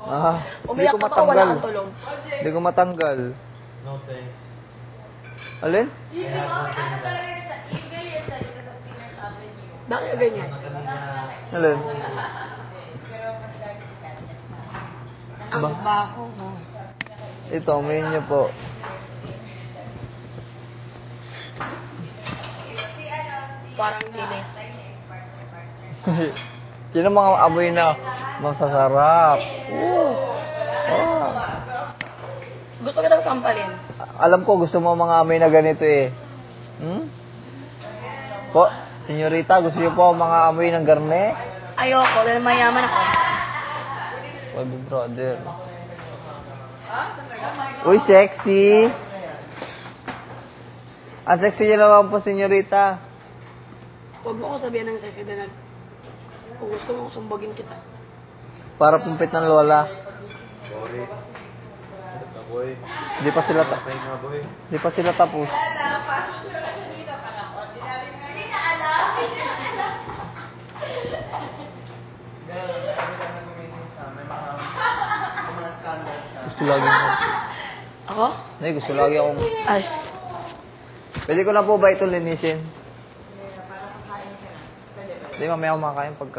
Ah, hindi Umiyak ko ka ba o wala matanggal. kang tulong? Hindi ko matanggal. No thanks. Alin? Bakit ganyan? Alin? Ang baho mo. Ito, main niyo po. Parang linis. Yun ang mga amoy na masasarap. Gusto kitang sampalin. Alam ko, gusto mo mga amoy na ganito eh. Hmm? Po, senyorita, gusto niyo po mga amoy ng garne? Ayoko, dahil mayaman ako. Wag, brother. Uy, sexy! Ang sexy niyo naman po, senyorita. Huwag mo ako sabihan ng sexy na kung gusto mo, sumbagin kita. Para pumpit ng lola. Boy. Boy. Di pa sila Boy. Di pa sila tapos. Gusto lagi ako. Ako? Nay, gusto lagi akong... Ay. Pwede ko na po ba ito linisin? Hindi, mamaya kumakain pagka...